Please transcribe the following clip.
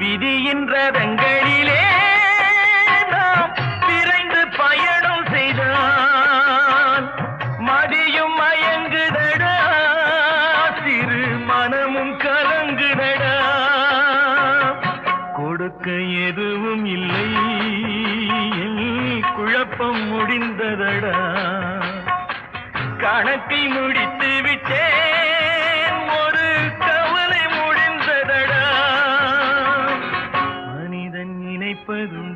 விதியின் ரதங்களிலே நாம் விரைந்து பயணம் செய்தான் மதியும் மயங்குதடா சிறு மனமும் கலங்குதடா கொடுக்க எதுவும் இல்லை குழப்பம் முடிந்ததடா கணக்கை முடித்து விட்டேன் ஒரு கவலை முடிந்ததடா மனிதன் நினைப்பதும்